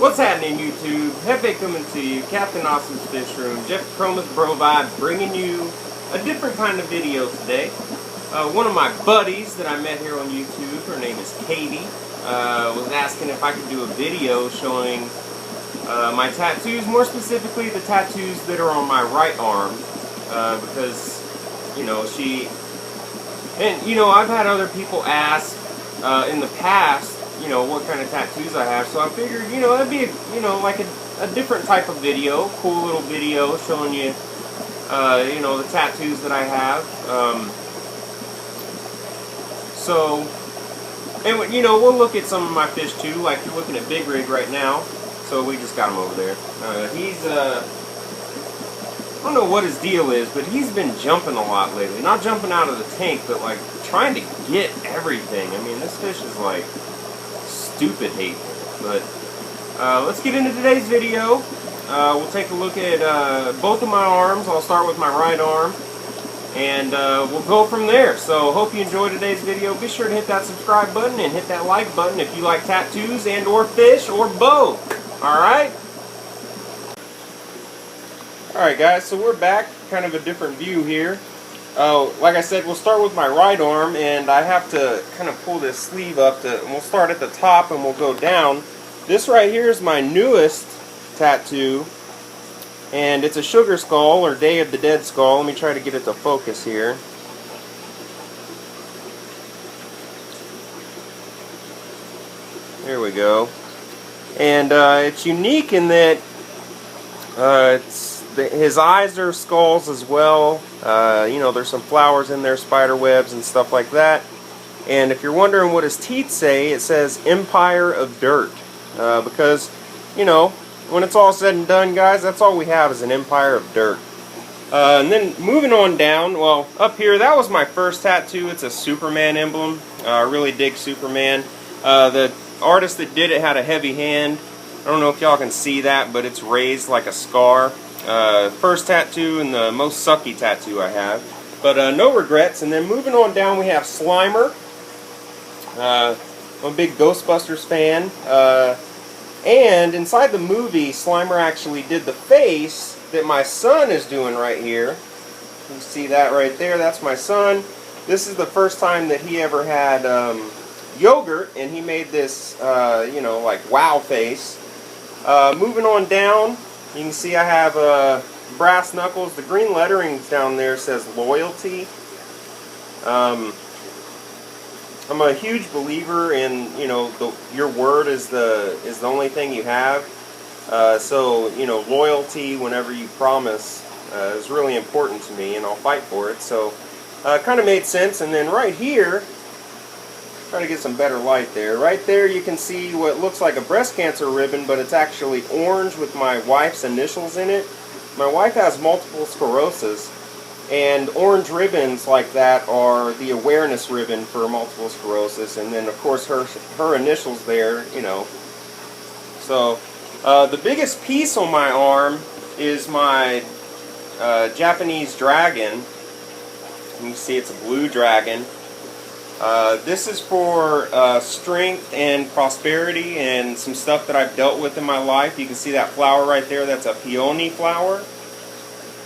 What's happening, YouTube? Hefe coming to you, Captain Awesome's Fish Room, Jeff Chroma's Bro Vibe, bringing you a different kind of video today. One of my buddies that I met here on YouTube, her name is Katie, was asking if I could do a video showing my tattoos, more specifically the tattoos that are on my right arm, because, you know, I've had other people ask in the past, you know, what kind of tattoos I have, so I figured, you know, that'd be, like a different type of video, cool little video showing you, the tattoos that I have. And, we'll look at some of my fish too, like you're looking at Big Rig right now, so we just got him over there. I don't know what his deal is, but he's been jumping a lot lately. Not jumping out of the tank, but like trying to get everything. I mean, this fish is like stupid hateful. But let's get into today's video. We'll take a look at both of my arms. I'll start with my right arm, and we'll go from there. So hope you enjoyed today's video. Be sure to hit that subscribe button and hit that like button if you like tattoos and or fish or both. Alright? Alright guys, so we're back. Kind of a different view here. Like I said, we'll start with my right arm, and I have to kind of pull this sleeve up. And we'll start at the top and we'll go down. This right here is my newest tattoo, and it's a sugar skull, or Day of the Dead skull. Let me try to get it to focus here. There we go. And it's unique in that his eyes are skulls as well. There's some flowers in there, spider webs and stuff like that. And if you're wondering what his teeth say, it says Empire of Dirt. Because, when it's all said and done, guys, that's all we have is an empire of dirt. And then moving on down, well, up here, that was my first tattoo. It's a Superman emblem. I really dig Superman. The artist that did it had a heavy hand. I don't know if y'all can see that, but it's raised like a scar. First tattoo and the most sucky tattoo I have. But no regrets. And then moving on down, we have Slimer. I'm a big Ghostbusters fan. And inside the movie, Slimer actually did the face that my son is doing right here. You see that right there? That's my son. This is the first time that he ever had yogurt, and he made this, like wow face. Moving on down, you can see I have brass knuckles. The green lettering down there says loyalty. I'm a huge believer in, your word is the only thing you have. So, loyalty whenever you promise is really important to me, and I'll fight for it. So, kind of made sense. And then right here, try to get some better light there. Right there you can see what looks like a breast cancer ribbon, but it's actually orange with my wife's initials in it. My wife has multiple sclerosis, and orange ribbons like that are the awareness ribbon for multiple sclerosis, and then of course her initials there, So the biggest piece on my arm is my Japanese dragon. You can see it's a blue dragon. This is for strength and prosperity and some stuff that I've dealt with in my life. You can see that flower right there, that's a peony flower.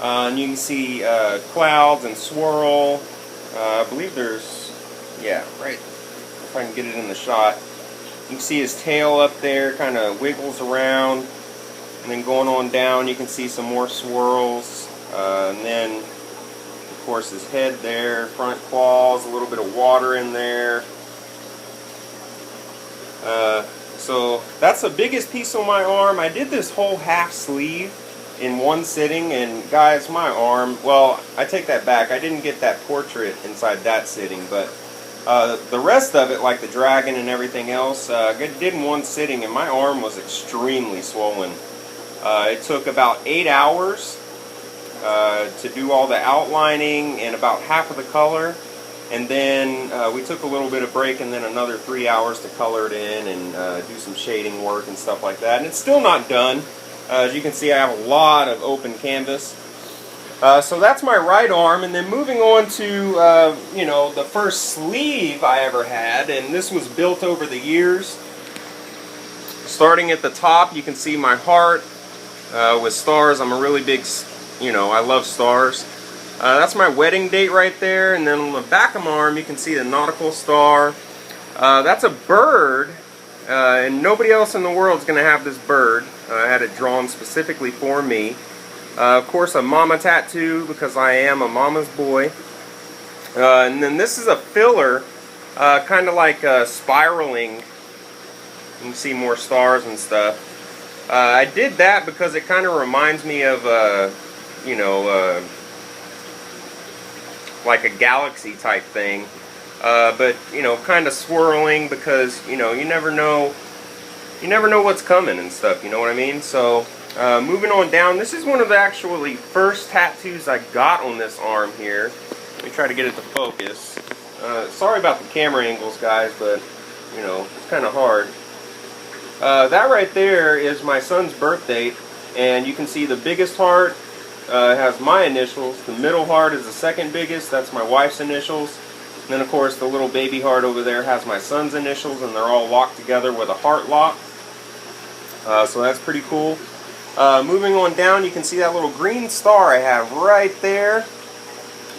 And you can see clouds and swirl. I believe there's, right, if I can get it in the shot. You can see his tail up there, kind of wiggles around. And then going on down, you can see some more swirls. And then, of course, his head there, front claws, a little bit of water in there. So that's the biggest piece on my arm. I did this whole half sleeve in one sitting, and guys, my arm, well, I take that back. I didn't get that portrait inside that sitting, but the rest of it, like the dragon and everything else, I did in one sitting, and my arm was extremely swollen. It took about 8 hours to do all the outlining and about half of the color, and then we took a little bit of break, and then another 3 hours to color it in and do some shading work and stuff like that. And it's still not done. As you can see, I have a lot of open canvas. So that's my right arm, and then moving on to the first sleeve I ever had, and this was built over the years. Starting at the top, you can see my heart with stars. I'm a really big, I love stars. That's my wedding date right there. And then on the back of my arm, you can see the nautical star. That's a bird, and nobody else in the world is going to have this bird. I had it drawn specifically for me. Of course, a mama tattoo, because I am a mama's boy. And then this is a filler, kind of like spiraling. You can see more stars and stuff. I did that because it kind of reminds me of, like a galaxy type thing. But kind of swirling, because you never know what's coming and stuff, you know what I mean? So moving on down, this is one of the actually first tattoos I got on this arm here. Let me try to get it to focus. Sorry about the camera angles, guys, but it's kind of hard. That right there is my son's birth date, and you can see the biggest heart has my initials. The middle heart is the second biggest, that's my wife's initials. And then of course the little baby heart over there has my son's initials, and they're all locked together with a heart lock. So that's pretty cool. Moving on down, you can see that little green star I have right there.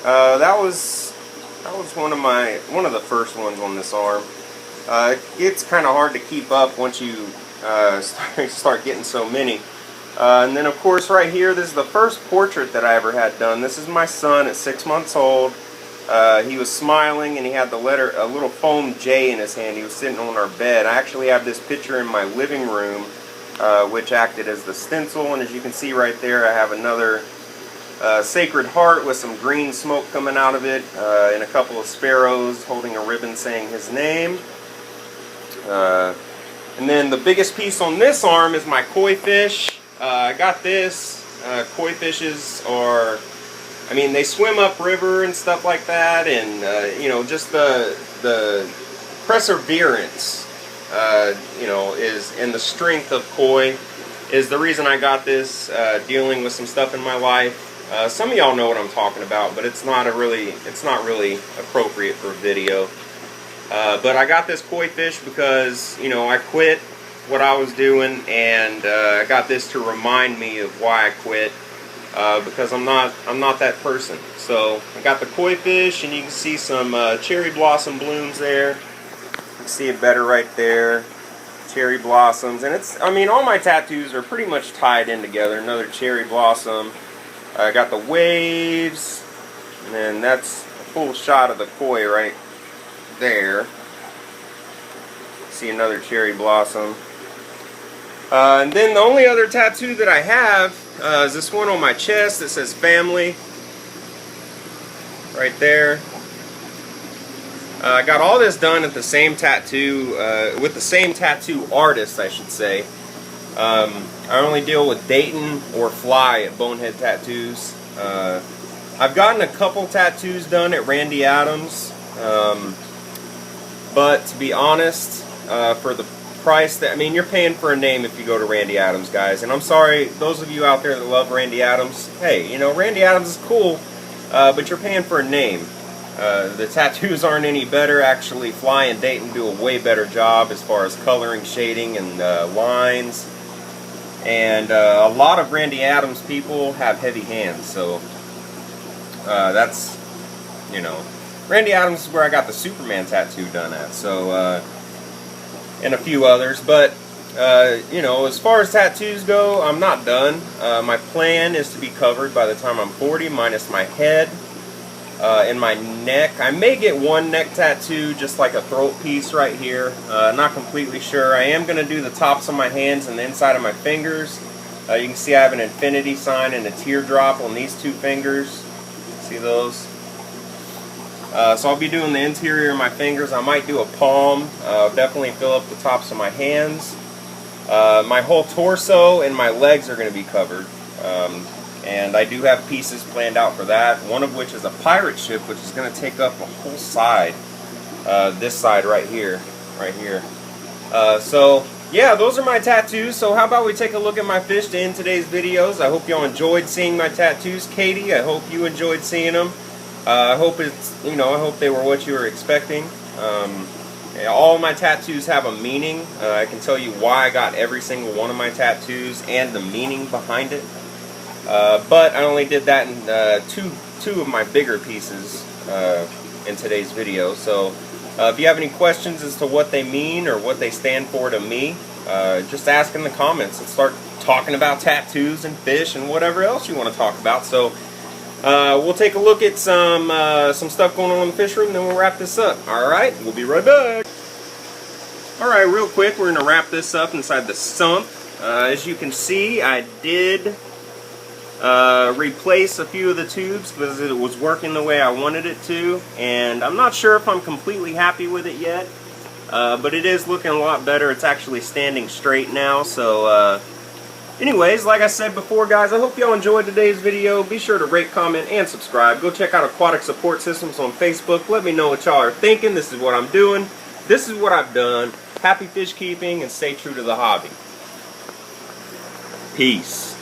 That was one of the first ones on this arm. It's kind of hard to keep up once you start getting so many. And then of course right here, this is the first portrait that I ever had done. This is my son at 6 months old. He was smiling, and he had a little foam J in his hand. He was sitting on our bed. I actually have this picture in my living room, which acted as the stencil. And as you can see right there, I have another sacred heart with some green smoke coming out of it, and a couple of sparrows holding a ribbon saying his name. And then the biggest piece on this arm is my koi fish. I got this. Koi fishes are, they swim upriver and stuff like that, and just the perseverance, is, and the strength of koi is the reason I got this. Dealing with some stuff in my life. Some of y'all know what I'm talking about, but it's not really appropriate for a video. But I got this koi fish because I quit what I was doing, and I got this to remind me of why I quit. Because I'm not that person. So I got the koi fish, and you can see some cherry blossom blooms there. You can see it better right there. Cherry blossoms, and it's all my tattoos are pretty much tied in together. Another cherry blossom. I got the waves, and that's a full shot of the koi right there. See another cherry blossom. And then the only other tattoo that I have is this one on my chest that says family. Right there. I got all this done at the same tattoo, with the same tattoo artist, I should say. I only deal with Dayton or Fly at Bonehead Tattoos. I've gotten a couple tattoos done at Randy Adams, but to be honest, for the price that, you're paying for a name if you go to Randy Adams, guys. And I'm sorry, those of you out there that love Randy Adams, hey, Randy Adams is cool, but you're paying for a name. The tattoos aren't any better. Actually, Fly and Dayton do a way better job as far as coloring, shading, and lines. And a lot of Randy Adams people have heavy hands, so that's, Randy Adams is where I got the Superman tattoo done at. So, and a few others, but as far as tattoos go, I'm not done. My plan is to be covered by the time I'm 40, minus my head and my neck. I may get one neck tattoo, just like a throat piece right here. Not completely sure. I am going to do the tops of my hands and the inside of my fingers. You can see I have an infinity sign and a teardrop on these two fingers. See those? So I'll be doing the interior of my fingers. I might do a palm. I'll definitely fill up the tops of my hands. My whole torso and my legs are going to be covered. And I do have pieces planned out for that. One of which is a pirate ship, which is going to take up a whole side. This side right here. Right here. So, yeah, those are my tattoos. So how about we take a look at my fish to end today's videos. I hope y'all enjoyed seeing my tattoos. Katie, I hope you enjoyed seeing them. I hope I hope they were what you were expecting. All my tattoos have a meaning. I can tell you why I got every single one of my tattoos and the meaning behind it. But I only did that in two of my bigger pieces in today's video. So if you have any questions as to what they mean or what they stand for to me, just ask in the comments. Let's start talking about tattoos and fish and whatever else you want to talk about. So we'll take a look at some stuff going on in the fish room, and then we'll wrap this up. Alright, we'll be right back. Alright, real quick, we're going to wrap this up inside the sump. As you can see, I did replace a few of the tubes because it was working the way I wanted it to, and I'm not sure if I'm completely happy with it yet, but it is looking a lot better. It's actually standing straight now. So anyways, like I said before, guys, I hope y'all enjoyed today's video. Be sure to rate, comment, and subscribe. Go check out Aquatic Support Systems on Facebook. Let me know what y'all are thinking. This is what I'm doing. This is what I've done. Happy fish keeping, and stay true to the hobby. Peace.